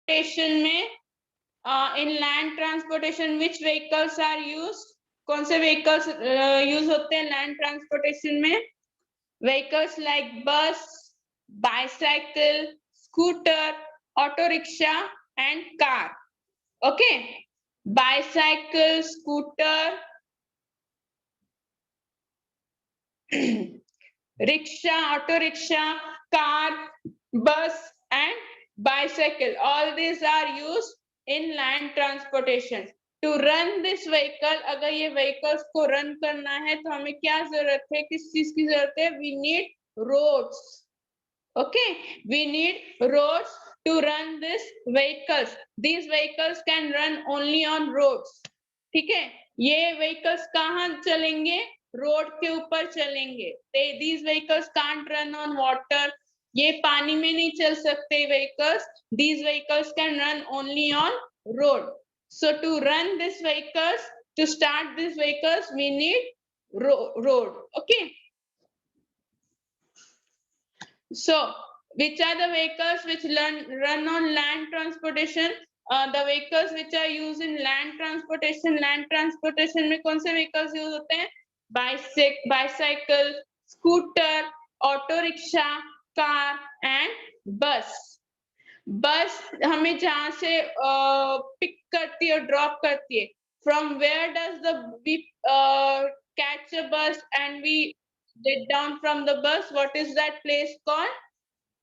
Transportation में in land transportation which vehicles are used? कौन से व्हीकल्स यूज होते हैं लैंड ट्रांसपोर्टेशन में? Vehicles like bus, bicycle, scooter, auto rickshaw and car. Okay, bicycle, scooter, rickshaw, auto rickshaw, car, bus and bicycle. All these are used in land transportation. To run this vehicle, अगर ये vehicles को run करना है तो हमें क्या जरूरत है? किस चीज की जरूरत है? We need roads. Okay, we need roads to run these vehicles. These vehicles can run only on roads. ठीक है, ये vehicles कहाँ चलेंगे? रोड के ऊपर चलेंगे. These vehicles can't run on water. ये पानी में नहीं चल सकते vehicles. These vehicles can run only on road. So to run these vehicles, to start these vehicles, we need road. Okay. So which are the vehicles which run on land transportation? The vehicles which are used in land transportation में कौन से vehicles use होते हैं? Bicycle, scooter, auto rickshaw, car and bus. बस हमें जहाँ से pick करती है, ड्रॉप करती है. From where does we catch a bus and we get down from the bus? What is that place called?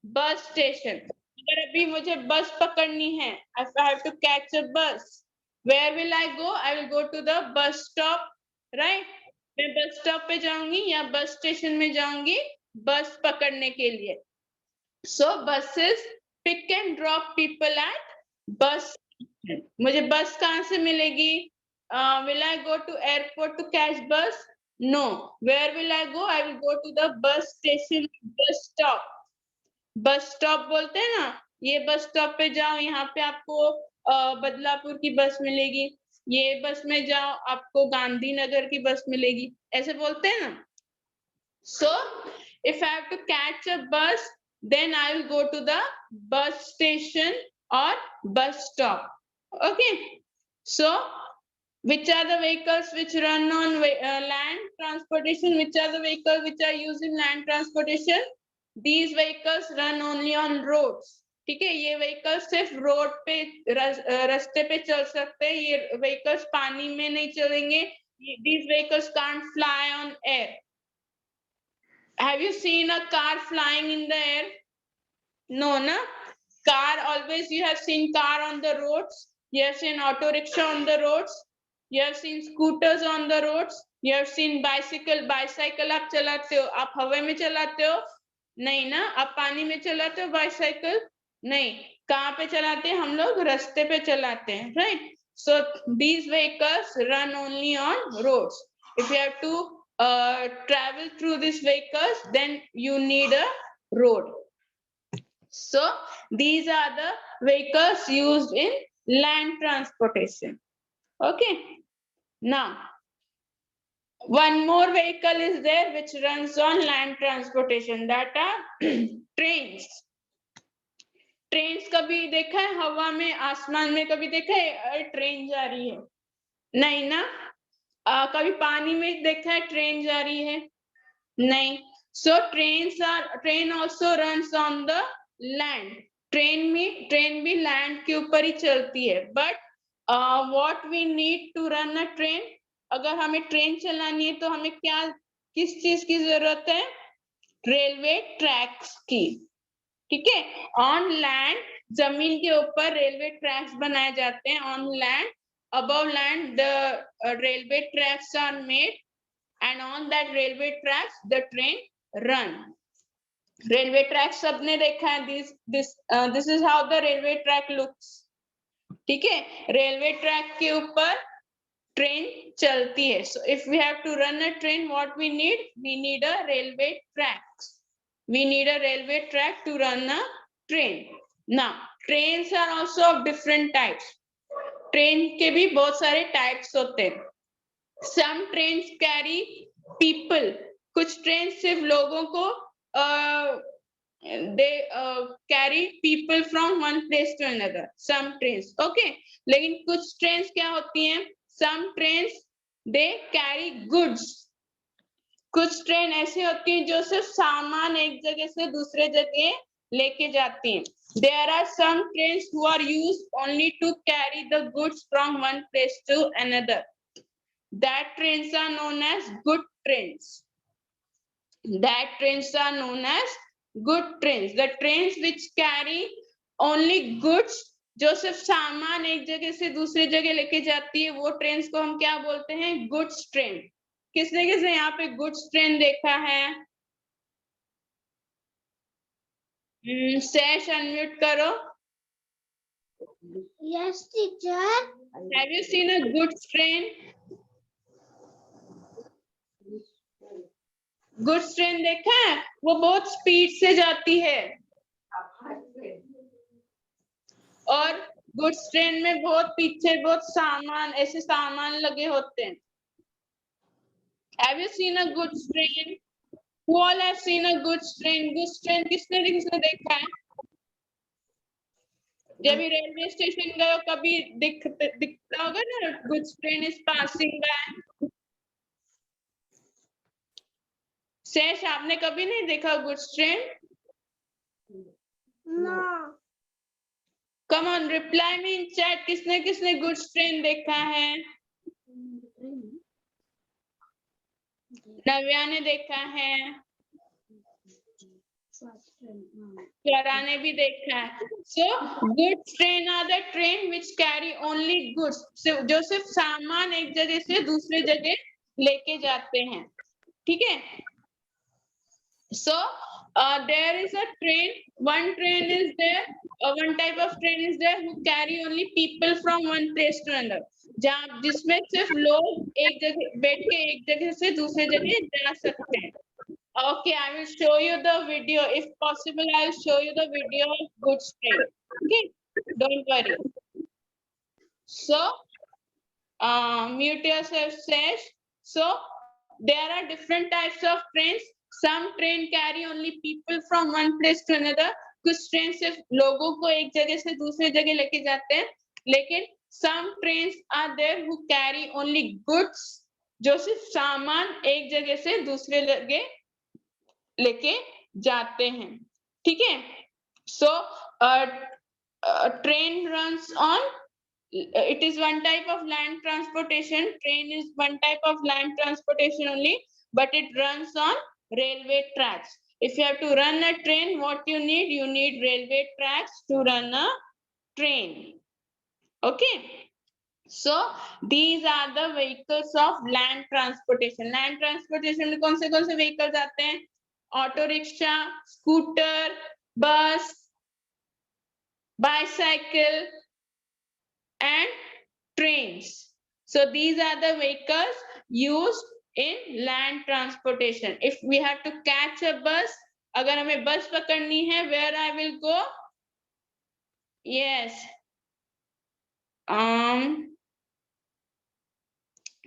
Bus station. अगर अभी मुझे बस पकड़नी है, if I have to catch a bus, where will I go? I will go to the bus stop, right? मैं bus stop पे जाऊंगी या बस स्टेशन में जाऊंगी बस पकड़ने के लिए. So buses pick and drop people at bus station. मुझे बस कहाँ से मिलेगी? Will I go to airport to catch bus? No. Where will I go? I will go to the bus station, bus stop. Bus stop बोलते हैं ना, ये bus stop पे जाओ, यहाँ पे आपको बदलापुर की बस मिलेगी, ये बस में जाओ आपको गांधीनगर की बस मिलेगी, ऐसे बोलते हैं ना. So if I have to catch a bus, then I will go to the bus station or bus stop. Okay. So which are the vehicles which run on land transportation? Which are the vehicles which are used in land transportation? These vehicles run only on roads. ठीक है, ये vehicles सिर्फ road पे रास्ते पे चल सकते हैं. ये vehicles पानी में नहीं चलेंगे. These vehicles can't fly on air. Have you seen a car flying in the air? No, na? Car, always you have seen car on the roads. You have seen auto rickshaw on the roads. You have seen scooters on the roads. You have seen bicycle. Bicycle आप चलाते हो, आप हवा में चलाते हो? नहीं ना. आप पानी में चलाते हो bicycle? नहीं. कहाँ पे चलाते हैं हम लोग? रास्ते पे चलाते हैं, right? So these vehicles run only on roads. If you have to travel through these vehicles, then you need a road. So these are the vehicles used in land transportation. Okay. Now, one more vehicle is there which runs on land transportation, that are trains. Trains कभी देखा है हवा में, आसमान में कभी देखा है ट्रेन जा रही है? नहीं ना. कभी पानी में देखा है ट्रेन जा रही है? नहीं. So train also runs on the land. Train भी लैंड के ऊपर ही चलती है. But what we need to run a train? अगर हमें ट्रेन चलानी है तो हमें किस चीज की जरूरत है? रेलवे ट्रैक्स की. ठीक है, ऑन लैंड जमीन के ऊपर रेलवे ट्रैक्स बनाए जाते हैं. On land, above land, the railway tracks are made, and on that railway tracks the train run. Railway tracks सबने देखा है. This is how the railway track looks. ठीक है, रेलवे ट्रैक के ऊपर ट्रेन चलती है. So if we have to run a train, what we need? We need a railway tracks. We need a railway track to run a train. Now, trains are also of different types. Train के भी बहुत सारे types होते हैं. Some trains carry people. कुछ train सिर्फ लोगों को they carry people from one place to another. Some trains, okay. लेकिन कुछ trains क्या होती हैं? Some trains they carry goods. कुछ ट्रेन ऐसी होती हैं जो सिर्फ सामान एक जगह से दूसरे जगह लेके जाती हैं. There are some trains who are used only to carry the goods from one place to another. That trains are known as good trains. That trains are known as good trains. The trains which carry only goods, जो सिर्फ सामान एक जगह से दूसरी जगह लेके जाती है, वो ट्रेन्स को हम क्या बोलते हैं? Goods train. किसने यहाँ पे गुड्स ट्रेन देखा है? सैश अनम्यूट करो. Yes, teacher. Have you seen a goods train? Goods train देखा है? वो बहुत स्पीड से जाती है और गुड्स ट्रेन में बहुत पीछे बहुत सामान, ऐसे सामान लगे होते हैं. Have you seen a goods train? Who all have seen a goods train? Goods train किसने देखा है? जब भी रेलवे स्टेशन गए हो कभी दिखता होगा ना, goods train is passing by. शेष आपने कभी नहीं देखा goods train? No. Come on reply me in chat. किसने गुड्स ट्रेन देखा है? नव्या ने देखा है, स्वरा ने भी देखा है. So goods train are the train which carry only goods, जो सिर्फ सामान एक जगह से दूसरे जगह लेके जाते हैं. ठीक है. So there is a train. One train is there. One type of train is there who carry only people from one place to another. जहाँ जिसमें सिर्फ लोग एक जगह बैठ के एक जगह से दूसरे जगह जा सकते हैं. Okay, I will show you the video. If possible, I will show you the video of goods train. Okay, don't worry. So, mute yourself, Sesh. So, there are different types of trains. Some train carry only people from one place to another. कुछ train सिर्फ लोगों को एक जगह से दूसरे जगह लेके जाते हैं. लेकिन some trains are there who carry only goods, जो सिर्फ सामान एक जगह से दूसरे जगह लेके जाते हैं. ठीक है. So train runs on, it is one type of land transportation. Train is one type of land transportation only, but it runs on railway tracks. If you have to run a train, what you need railway tracks to run a train. Okay. So these are the vehicles of land transportation. Land transportation में कौन से vehicles आते हैं? Auto rickshaw, scooter, बस, bicycle and trains. So these are the vehicles used in land transportation. If we have to catch a bus, अगर हमें बस पकड़नी है, where I will go? Yes.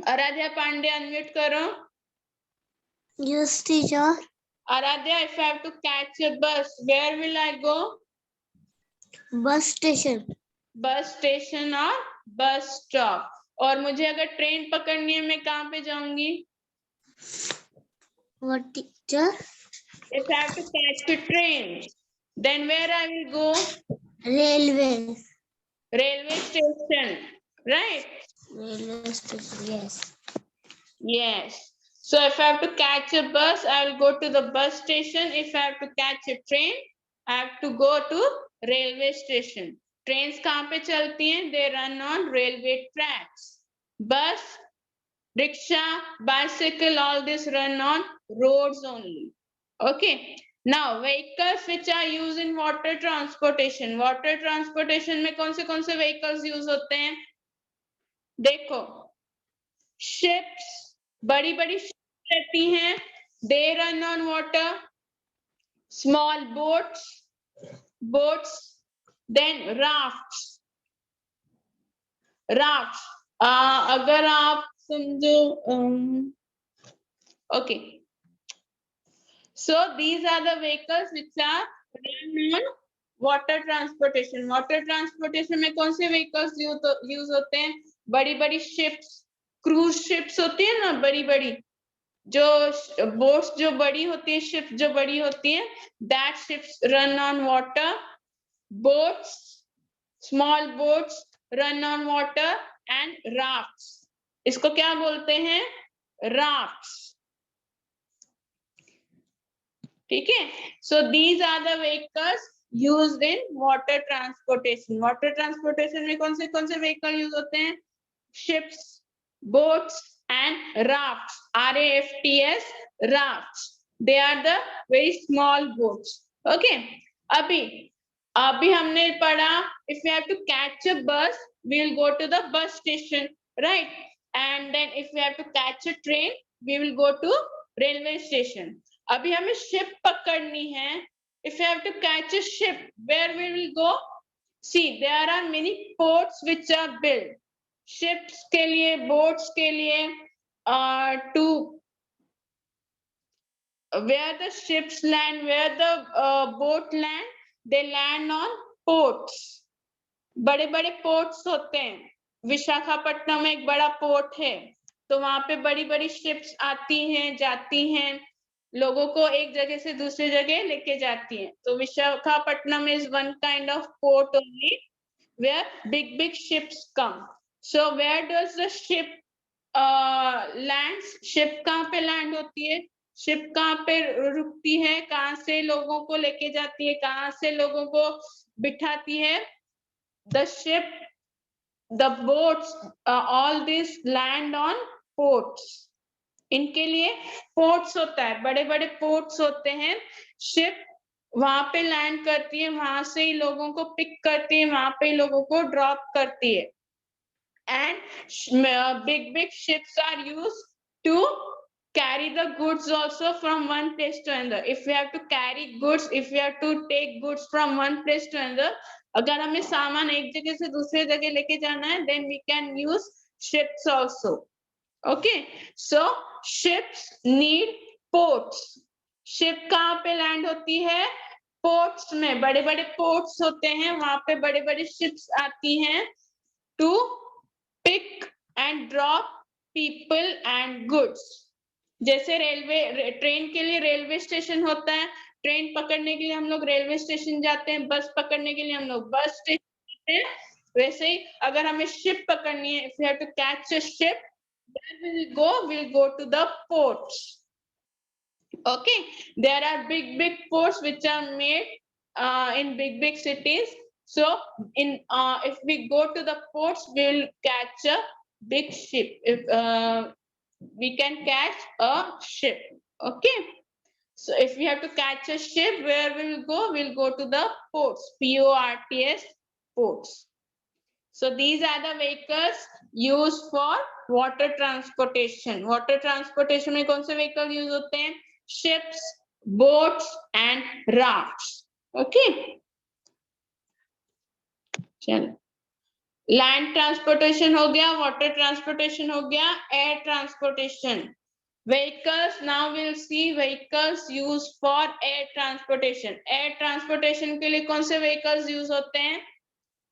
Aaradhya Pandey unmute करो. Yes, teacher. Aradhya, if I have to catch a bus, where will I go? Bus station. Bus station और bus stop. और मुझे अगर ट्रेन पकड़नी है, मैं कहाँ पे जाऊंगी? What, teacher? If I have to catch the train, then where I will go? Railway. Railway station, right? Railway station, yes. Yes. So if I have to catch a bus, I will go to the bus station. If I have to catch a train, I have to go to railway station. Trains कहाँ पे चलती हैं? They run on railway tracks. Bus, rickshaw, bicycle, all this run on roads only. Okay. Now vehicles which are used in water transportation. Water transportation में कौन से vehicles use होते हैं? देखो, ships, बड़ी ships रहती हैं. They run on water. Small boats, then rafts. अगर आप समझो, okay. So these are the vehicles which are run on water transportation. Water transportation में कौन से व्हीकल्स यूज होते हैं? बड़ी बड़ी शिप्स, क्रूज शिप्स होती है ना, बड़ी बड़ी जो बोट्स जो बड़ी होती है, शिप जो बड़ी होती है, that ships run on water. Boats, small boats run on water and rafts, इसको क्या बोलते हैं? राफ्ट्स। ठीक है, so these are the vehicles used in water transportation. Water transportation में कौन से व्हीकल यूज होते हैं? Ships, boats and rafts, rafts, rafts, they are the very small boats. Okay, अभी हमने पढ़ा, if we have to catch a bus we will go to the bus station, right? And then if we have to catch a train we will go to railway station. अभी हमें ship पकड़नी है, if we have to catch a ship where we will go? See, there are many ports which are built ships के लिए, boats के लिए, to where the ships land, where the boat land, they land on ports. बड़े बड़े ports होते हैं। विशाखापट्टनम में एक बड़ा पोर्ट है, तो वहां पे बड़ी बड़ी शिप्स आती हैं, जाती हैं, लोगों को एक जगह से दूसरी जगह लेके जाती हैं। तो Visakhapatnam is one kind of port only where big ships come. So where does the ship lands? Ship कहाँ पे लैंड होती है? शिप कहाँ पे रुकती है? कहाँ से लोगों को लेके जाती है? कहाँ से लोगों को बिठाती है? The ship, the boats, all this land on ports. इनके लिए पोर्ट्स होता है, बड़े बड़े पोर्ट्स होते हैं। शिप वहां पे लैंड करती है, वहां से ही लोगों को पिक करती है, वहां पे ही लोगों को ड्रॉप करती है। And big ships are used to carry the goods also from one place to another. If we have to carry goods, if we have to take goods from one place to another, अगर हमें सामान एक जगह से दूसरे जगह लेके जाना है, then we can use ships also. Okay, so ships need ports. Ship कहाँ पे लैंड होती है? पोर्ट्स में, बड़े बड़े पोर्ट्स होते हैं, वहां पे बड़े बड़े शिप्स आती हैं to pick and drop people and goods. जैसे रेलवे, ट्रेन के लिए रेलवे स्टेशन होता है, ट्रेन पकड़ने के लिए हम लोग रेलवे स्टेशन जाते हैं, बस पकड़ने के लिए हम लोग बस स्टेशन जाते हैं, वैसे ही अगर हमें शिप पकड़नी है, if we have to catch a ship, where we'll go to the ports. Okay, there are big ports which are made in big cities. So in if we go to the ports, we'll catch a big ship. If we can catch a ship. Okay, so if we have to catch a ship, where we'll go? We'll go to the ports, ports, ports. So these are the vehicles used for water transportation. Water transportation में कौन से vehicle use होते हैं? Ships, boats and rafts. Okay. चलो, land transportation हो गया, water transportation हो गया, air transportation. Vehicles, now we'll see vehicles used for air transportation. Air transportation के लिए कौन से vehicles use होते हैं?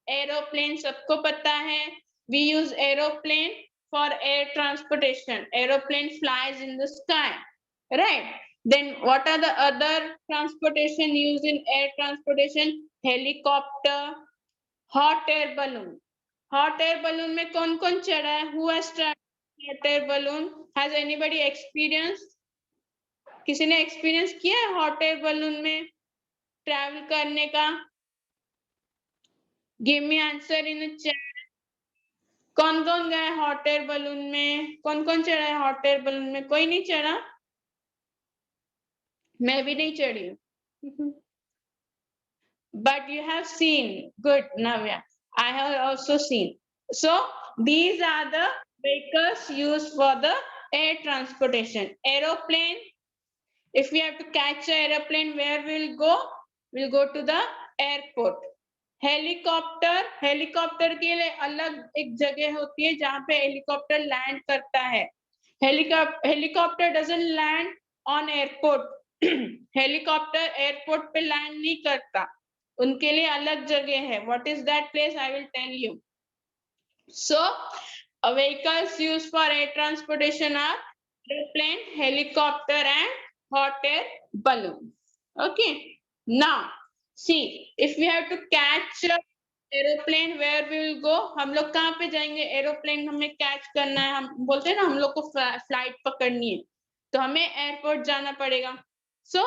एरोप्लेन सबको पता है, we use aeroplane for air transportation. Aeroplane flies in the sky, right? Then what are the other transportation used in air transportation? Helicopter, hot air balloon. Hot air balloon में कौन कौन चढ़ा है? Who has traveled hot air balloon? Has anybody experienced? किसी ने experience किया है hot air balloon में ट्रैवल करने का? Give me answer in the chat. कौन कौन गया हॉट एयर बलून में? कौन कौन चढ़ा है हॉट एयर बलून में? कोई नहीं चढ़ा? मैं भी नहीं चढ़ी हूँ। But you have seen. Good, Navya. I have also seen. So these are the vehicles used for the air transportation. Aeroplane. If we have to catch an aeroplane, where we'll go? We'll go to the airport. Helicopter, helicopter के लिए अलग एक जगह होती है जहां पे helicopter land करता है। Helicopter doesn't land on airport, helicopter airport पे लैंड नहीं करता, उनके लिए अलग जगह है. What is that place? I will tell you. So vehicles used for air transportation are airplane, helicopter and hot air balloon. Okay, now see, if we have to catch a aeroplane, where we will go? हम लोग कहाँ पे जाएंगे? Aeroplane हमें catch करना है, हम बोलते हैं ना हम लोग को फ्लाइट पकड़नी है, तो हमें एयरपोर्ट जाना पड़ेगा. So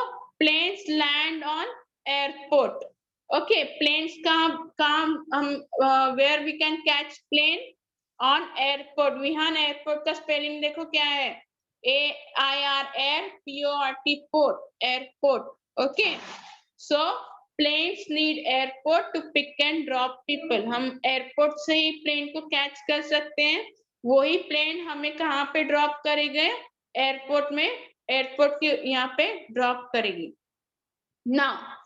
planes land on airport. Okay, planes कहाँ हम where we can catch plane? On airport. Vihaan airport का स्पेलिंग देखो क्या है? AIR, port, airport. Okay, so planes need airport to pick and drop people. हम एयरपोर्ट से ही प्लेन को catch कर सकते हैं. वही प्लेन हमें कहाँ पे ड्रॉप करेंगे? एयरपोर्ट में, एयरपोर्ट के यहाँ पे ड्रॉप करेगी. नाउ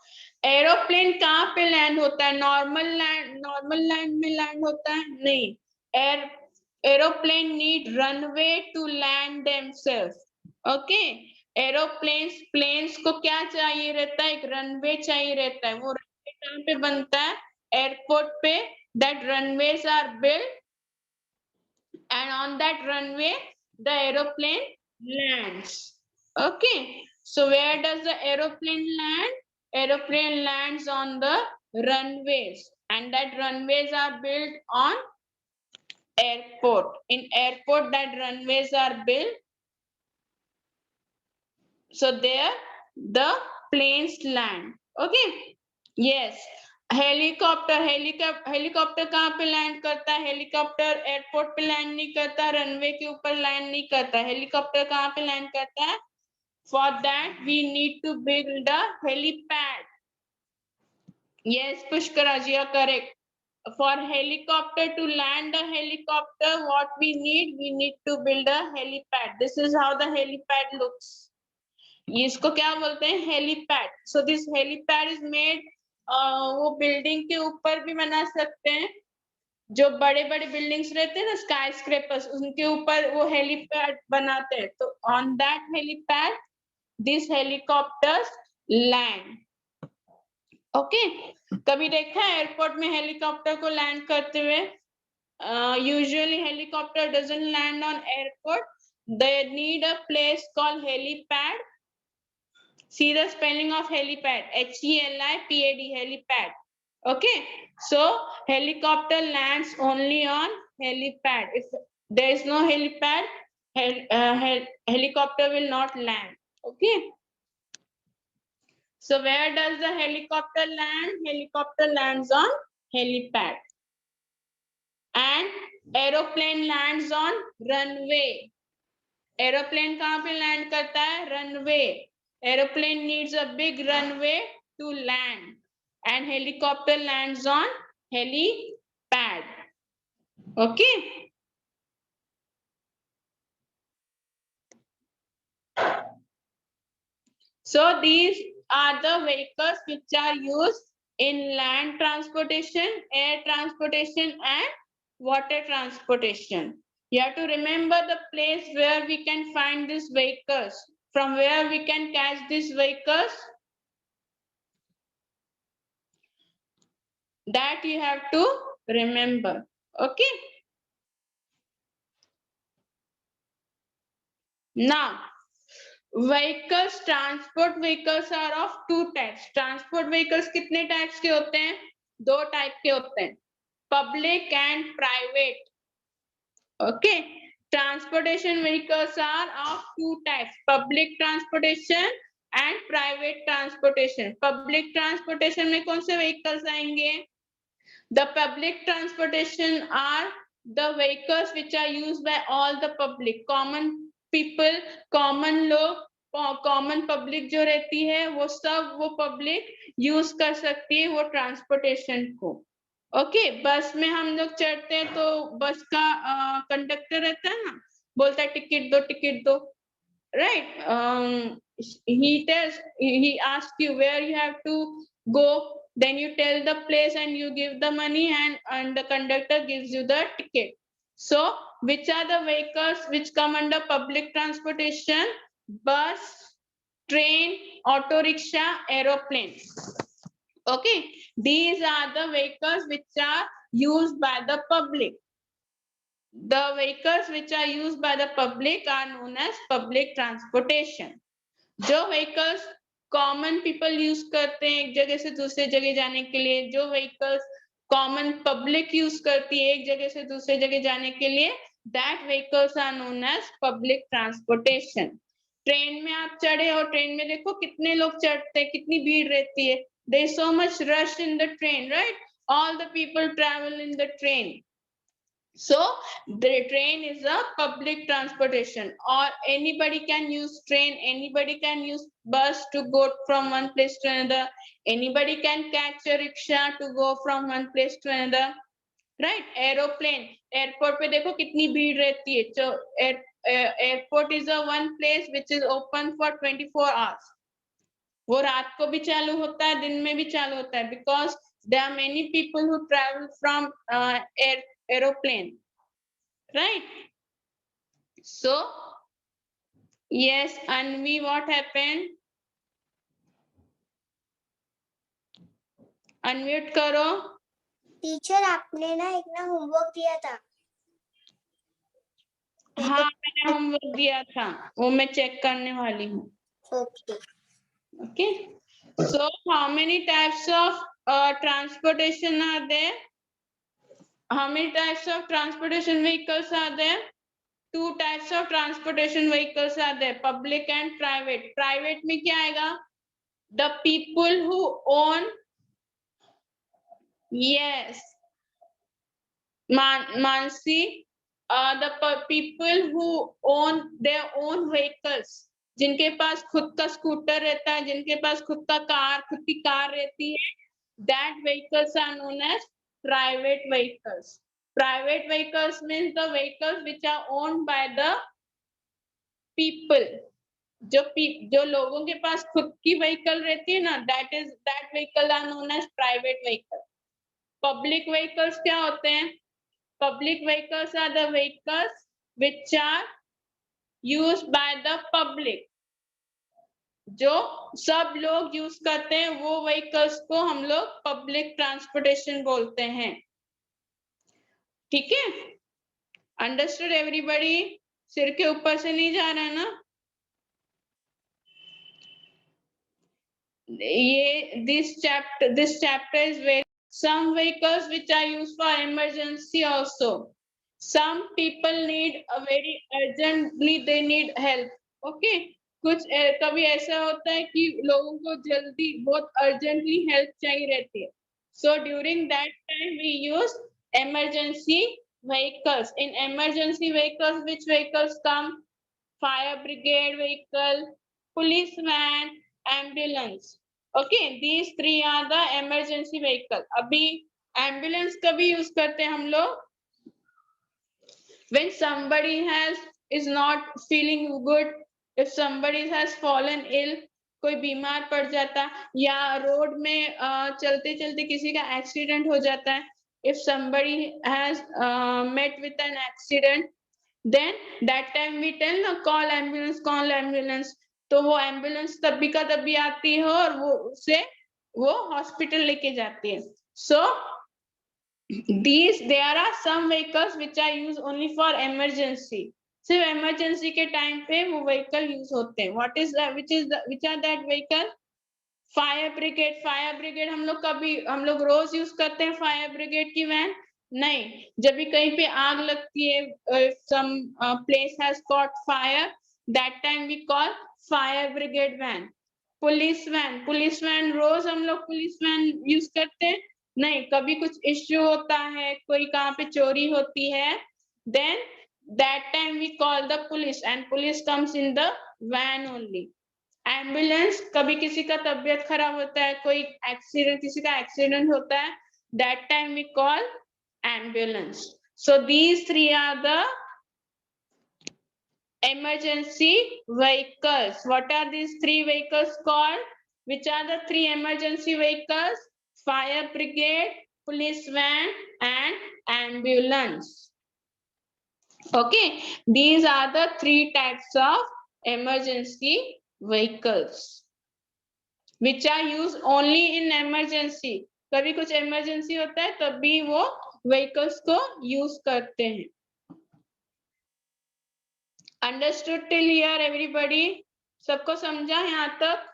एरोप्लेन कहाँ पे लैंड होता है? नॉर्मल लैंड में लैंड होता है? नहीं. Aeroplane need runway to land themselves. Okay, aeroplanes planes को क्या चाहिए रहता है? एक रनवे चाहिए रहता है. वो रनवे कहाँ पे बनता है? एयरपोर्ट पे. That runways are built and on that runway the aeroplane lands. Okay, so where does the aeroplane land? Aeroplane lands on the runways, and that runways are built on airport. In airport that runways are built, so there the planes land. Okay, yes. Helicopter कहाँ पे land करता है? Helicopter airport पे land नहीं करता, runway के ऊपर land नहीं करता. हेलीकॉप्टर कहाँ पे लैंड करता है? For that we need to build a helipad. Yes Pushkara ji are correct. For helicopter to land a helicopter what we need to build a helipad. This is how the helipad looks. इसको क्या बोलते हैं? Helipad. So this helipad is made, वो building के ऊपर भी बना सकते हैं. जो बड़े बड़े बिल्डिंग्स रहते हैं ना, स्काई स्क्रैपर्स, उनके ऊपर वो हेलीपैड बनाते हैं. तो on that helipad this helicopters land. Okay, कभी देखा है एयरपोर्ट में हेलीकॉप्टर को लैंड करते हुए? Usually helicopter doesn't land on airport. They need a place called helipad. See the spelling of helipad, HELIPAD, helipad. Okay, so helicopter lands only on helipad. If there is no helipad, helicopter will not land. Okay, so where does the helicopter land? Helicopter lands on helipad. And aeroplane lands on runway. Aeroplane कहाँ पे land करता है? Runway. Aeroplane needs a big runway to land, and helicopter lands on helipad. Okay. So these are the vehicles which are used in land transportation, air transportation, and water transportation. You have to remember the place where we can find these vehicles. From where we can catch these vehicles, that you have to remember. Okay. Now vehicles, transport vehicles are of two types. Transport vehicles कितने types के होते हैं? दो type के होते हैं, public and private. Okay, transportation vehicles are of two types, public transportation and private transportation. Public transportation में कौन से vehicles आएंगे? The public transportation are the vehicles which are used by all the public, common people, common लोग, common public जो रहती है वो सब वो public use कर सकती है वो transportation को. ओके, बस में हम लोग चढ़ते हैं तो बस का कंडक्टर रहता है ना, बोलता है टिकट दो, right. he asks you where you have to go, then you tell the place and you give the money, and the conductor gives you the ticket. So which are the vehicles which come under public transportation? Bus, train, auto rickshaw, aeroplane. Okay, these are the vehicles which are used by the public. The vehicles which are used by the public are known as public transportation. जो vehicles common people use करते हैं एक जगह से दूसरे जगह जाने के लिए, जो vehicles common public use करती है एक जगह से दूसरे जगह जाने के लिए, that vehicles are known as public transportation. Train में आप चढ़े और ट्रेन में देखो कितने लोग चढ़ते हैं, कितनी भीड़ रहती है. There is so much rush in the train, right? All the people travel in the train. So the train is a public transportation, or anybody can use train, anybody can use bus to go from one place to another, anybody can catch a rickshaw to go from one place to another, right? Aeroplane, airport पे देखो कितनी भीड़ रहती है. So airport is a one place which is open for 24 hours. वो रात को भी चालू होता है, दिन में भी चालू होता है, because there are many people who travel from aeroplane, right? So yes, Anvi, what happened? Unmute करो. टीचर आपने ना एक ना होमवर्क दिया था. हाँ, मैंने होमवर्क दिया था, वो मैं चेक करने वाली हूँ. Okay. Okay. So how many types of transportation are there? How many types of transportation vehicles are there? Two types of transportation vehicles are there, public and private. Private में क्या आएगा? The people who own, yes, Mansi, the people who own their own vehicles, जिनके पास खुद का scooter रहता है, जिनके पास खुद का कार, खुद की कार रहती है, that vehicles are known as private vehicles. Private vehicles means the vehicles which are owned by the people. जो लोगों के पास खुद की vehicle रहती है ना, that vehicle are known as private vehicle. Public vehicles क्या होते हैं? Public vehicles are the vehicles which are used by the public. जो सब लोग यूज करते हैं वो vehicles को हम लोग public transportation बोलते हैं. ठीक है? Understood everybody? सिर के ऊपर से नहीं जा रहा है ना? ये this chapter is very. Some vehicles which are used for emergency also. Some people need a very urgently, they need help. Okay, कुछ कभी ऐसा होता है कि लोगों को जल्दी बहुत urgently help चाहिए रहती है. So during that time we use emergency vehicles. In emergency vehicles, which vehicles come? Fire brigade vehicle, police van, ambulance. Okay, these three are the emergency vehicle. अभी ambulance कभी use करते हैं हम लोग? When somebody is not feeling good, if somebody has fallen ill, कोई बीमार पड़ जाता या रोड में चलते चलते किसी का एक्सीडेंट हो जाता है, if somebody has met with an accident, then that time we tell ना call ambulance. तो वो एम्बुलेंस तभी का तभी आती है और वो उसे हॉस्पिटल लेके जाती है. So there are some vehicles which are used only for emergency. सिर्फ emergency के टाइम पे वो vehicle use होते हैं. Which are that vehicle? Fire brigade हम लोग रोज यूज करते हैं fire brigade की वैन? नहीं. जब भी कहीं पे आग लगती है, some place has caught fire, that time we call fire brigade van. Police van रोज हम लोग पुलिस वैन यूज करते हैं? नहीं. कभी कुछ इश्यू होता है, कोई कहाँ पे चोरी होती है, then that time we call the police and police comes in the van only. Ambulance कभी किसी का तबीयत खराब होता है, कोई एक्सीडेंट, किसी का एक्सीडेंट होता है, that time we call ambulance. So these three are the emergency vehicles. What are these three vehicles called? Which are the three emergency vehicles? Fire brigade, police van, and ambulance. Okay, these are the three types of emergency vehicles which are used only in emergency. कभी कुछ emergency होता है तभी वो vehicles को use करते हैं. Understood till here everybody? सबको समझा यहाँ तक?